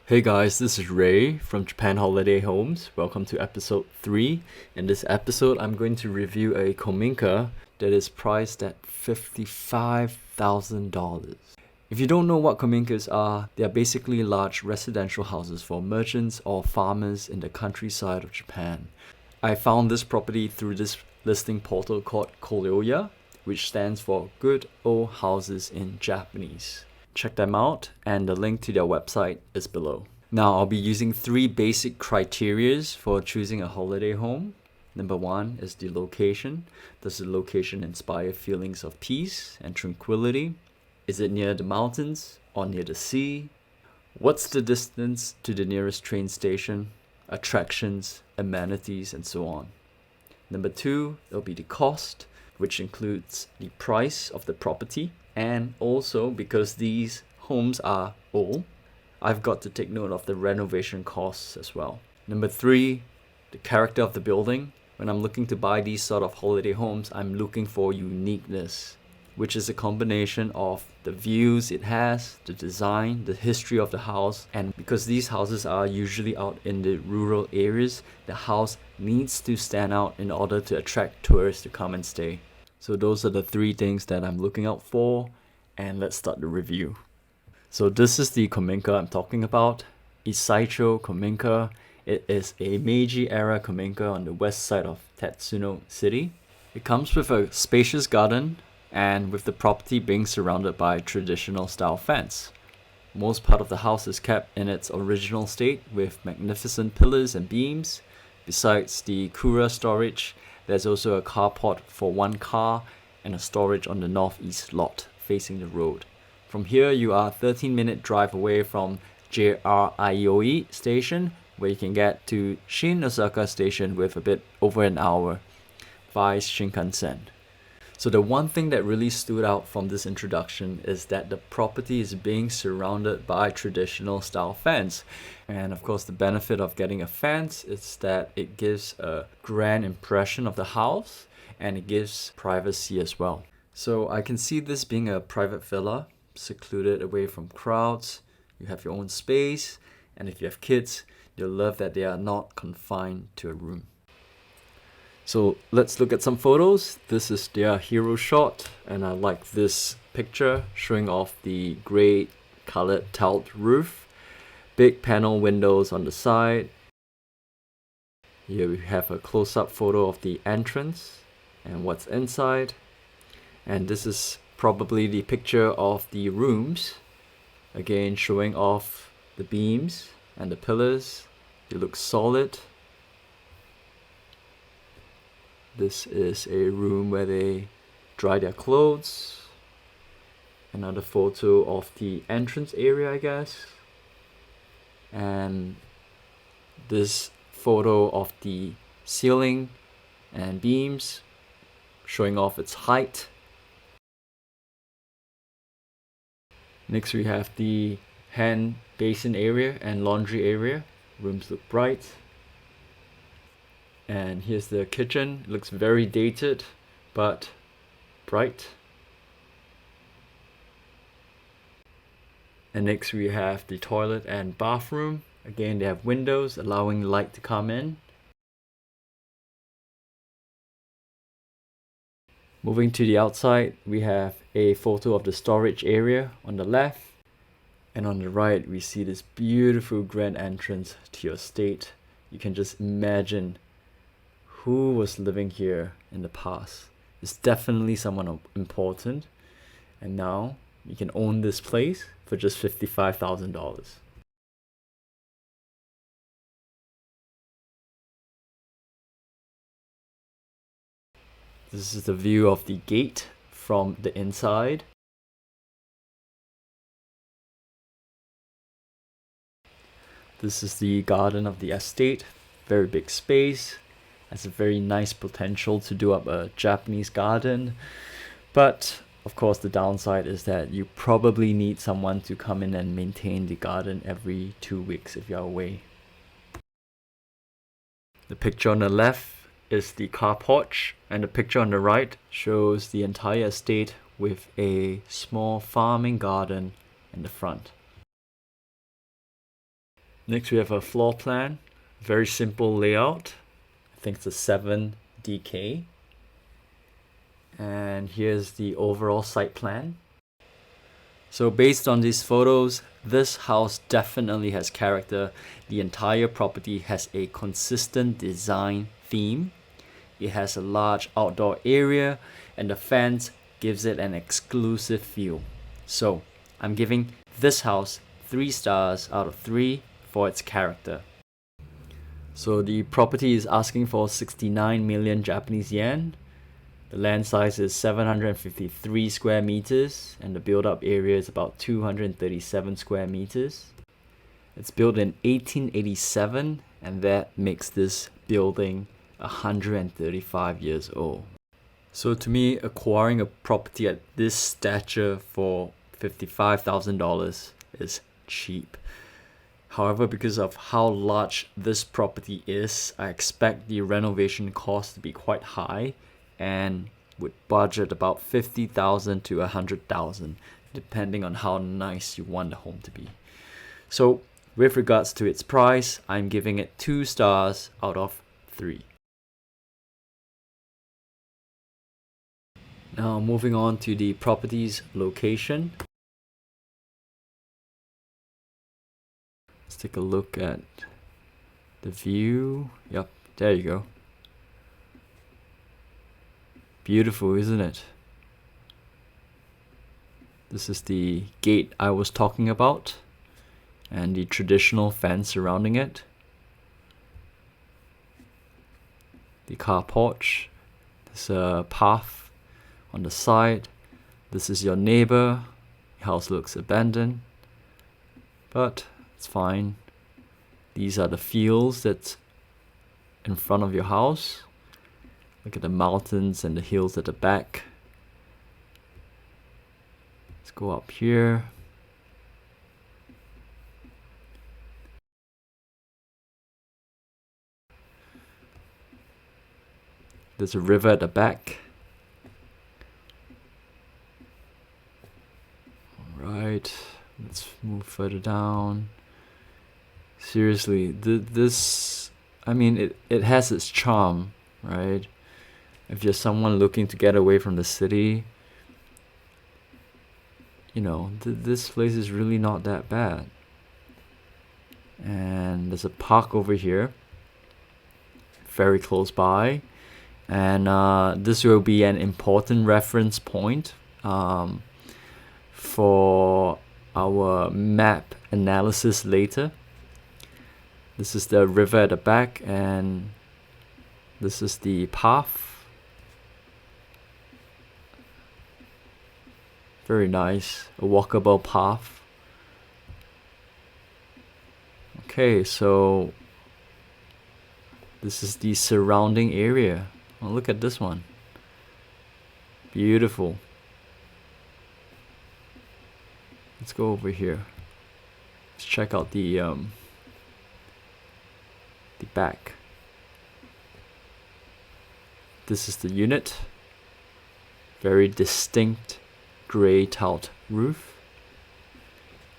Hey guys, this is Ray from Japan Holiday Homes. Welcome to episode 3. In this episode, I'm going to review a Kominka that is priced at $55,000. If you don't know what Kominkas are, they are basically large residential houses for merchants or farmers in the countryside of Japan. I found this property through this listing portal called Koryoya, which stands for Good Old Houses in Japanese. Check them out, and the link to their website is below. Now, I'll be using 3 basic criterias for choosing a holiday home. Number 1 is the location. Does the location inspire feelings of peace and tranquility? Is it near the mountains or near the sea? What's the distance to the nearest train station, attractions, amenities, and so on? Number 2, it'll be the cost, which includes the price of the property. And also, because these homes are old, I've got to take note of the renovation costs as well. Number 3, the character of the building. When I'm looking to buy these sort of holiday homes, I'm looking for uniqueness, which is a combination of the views it has, the design, the history of the house. And because these houses are usually out in the rural areas, the house needs to stand out in order to attract tourists to come and stay. So those are the 3 things that I'm looking out for, and let's start the review. So this is the Kominka I'm talking about, Isaicho Kominka. It is a Meiji era Kominka on the west side of Tatsuni City. It comes with a spacious garden and with the property being surrounded by traditional style fence. Most part of the house is kept in its original state with magnificent pillars and beams. Besides the Kura storage, there's also a carport for 1 car and a storage on the northeast lot facing the road. From here, you are a 13-minute drive away from JR Aioi station, where you can get to Shin Osaka station with a bit over an hour via Shinkansen. So the one thing that really stood out from this introduction is that the property is being surrounded by traditional style fence. And of course, the benefit of getting a fence is that it gives a grand impression of the house and it gives privacy as well. So I can see this being a private villa, secluded away from crowds. You have your own space, and if you have kids, you'll love that they are not confined to a room. So let's look at some photos. This is their hero shot, and I like this picture showing off the grey colored tiled roof, big panel windows on the side. Here we have a close-up photo of the entrance and what's inside. And this is probably the picture of the rooms, again showing off the beams and the pillars. They look solid. This is a room where they dry their clothes. Another photo of the entrance area, I guess. And this photo of the ceiling and beams, showing off its height. Next we have the hand basin area and laundry area. Rooms look bright. And here's the kitchen. It looks very dated, but bright. And next we have the toilet and bathroom. Again, they have windows allowing light to come in. Moving to the outside, we have a photo of the storage area on the left. And on the right, we see this beautiful grand entrance to your estate. You can just imagine who was living here in the past. It's definitely someone important. And now you can own this place for just $55,000. This is the view of the gate from the inside. This is the garden of the estate. Very big space. Has a very nice potential to do up a Japanese garden. But of course, the downside is that you probably need someone to come in and maintain the garden every 2 weeks if you're away. The picture on the left is the car porch, and the picture on the right shows the entire estate with a small farming garden in the front. Next we have a floor plan. Very simple layout. I think it's a 7DK. And here's the overall site plan. So based on these photos, this house definitely has character. The entire property has a consistent design theme. It has a large outdoor area, and the fence gives it an exclusive feel. So I'm giving this house 3 stars out of 3 for its character. So the property is asking for 69 million Japanese yen. The land size is 753 square meters, and the build-up area is about 237 square meters. It's built in 1887, and that makes this building 135 years old. So to me, acquiring a property at this stature for $55,000 is cheap. However, because of how large this property is, I expect the renovation cost to be quite high, and would budget about 50,000 to 100,000, depending on how nice you want the home to be. So with regards to its price, I'm giving it 2 stars out of 3. Now moving on to the property's location. Let's take a look at the view. Yep, there you go. Beautiful, isn't it? This is the gate I was talking about, and the traditional fence surrounding it. The car porch. There's a path on the side. This is your neighbor. Your house looks abandoned, but it's fine. These are the fields that's in front of your house. Look at the mountains and the hills at the back. Let's go up here. There's a river at the back. Alright, let's move further down. Seriously, this, I mean, it has its charm, right? If you're someone looking to get away from the city, you know, this place is really not that bad. And there's a park over here, very close by. And this will be an important reference point for our map analysis later. This is the river at the back, and this is the path. Very nice, a walkable path. Okay, so this is the surrounding area. Oh, look at this one. Beautiful. Let's go over here. Let's check out the back. This is the unit. Very distinct gray tiled roof,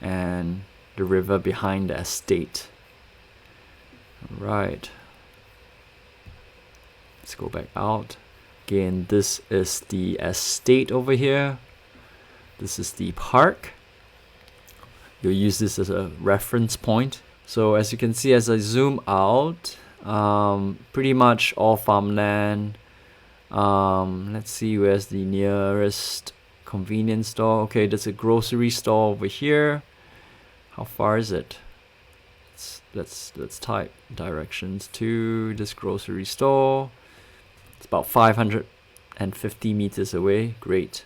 and the river behind the estate. Right. Let's go back out. Again, this is the estate over here. This is the park. You'll use this as a reference point. So as you can see, as I zoom out, pretty much all farmland. Let's see, where's the nearest convenience store. Okay, there's a grocery store over here. How far is it? Let's type directions to this grocery store. It's about 550 meters away. Great.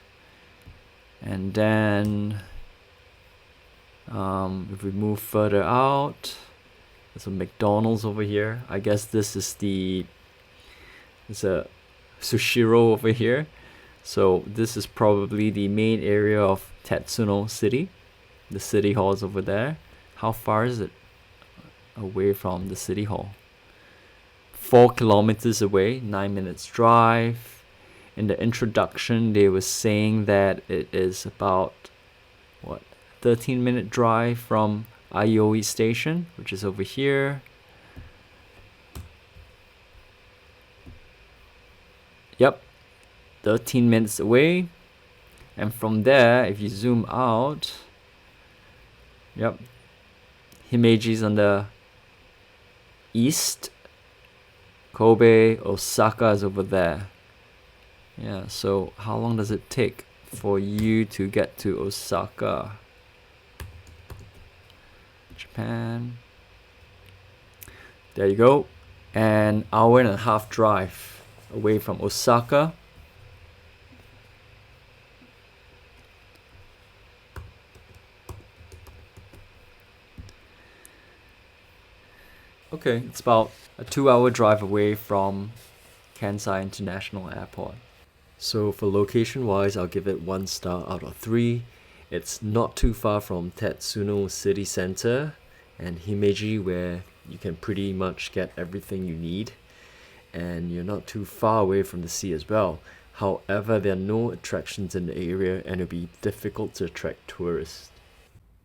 And then if we move further out, there's a McDonald's over here. I guess this is there's a Sushiro over here. So this is probably the main area of Tatsuni City. The city hall is over there. How far is it away from the city hall? 4 kilometers away, 9 minutes drive. In the introduction, they were saying that it is about 13-minute drive from Aioi Station, which is over here. Yep, 13 minutes away. And from there, if you zoom out, yep, Himeji's on the east. Kobe, Osaka is over there. Yeah, so how long does it take for you to get to Osaka? Japan. There you go. An hour and a half drive away from Osaka. Okay, it's about a 2-hour drive away from Kansai International Airport. So for location wise, I'll give it 1 star out of 3. It's not too far from Tatsuni City Center and Himeji, where you can pretty much get everything you need. And you're not too far away from the sea as well. However, there are no attractions in the area and it'll be difficult to attract tourists.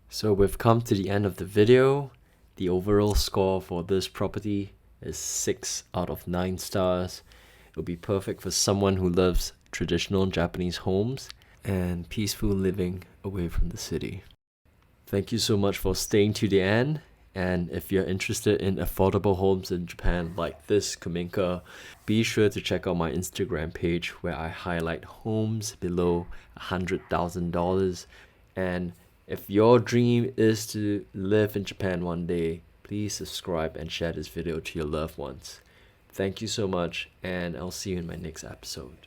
So we've come to the end of the video. The overall score for this property is 6 out of 9 stars. It'll be perfect for someone who loves traditional Japanese homes and peaceful living away from the city. Thank you so much for staying to the end. And if you're interested in affordable homes in Japan like this Kominka, be sure to check out my Instagram page where I highlight homes below $100,000. And if your dream is to live in Japan one day, please subscribe and share this video to your loved ones. Thank you so much, and I'll see you in my next episode.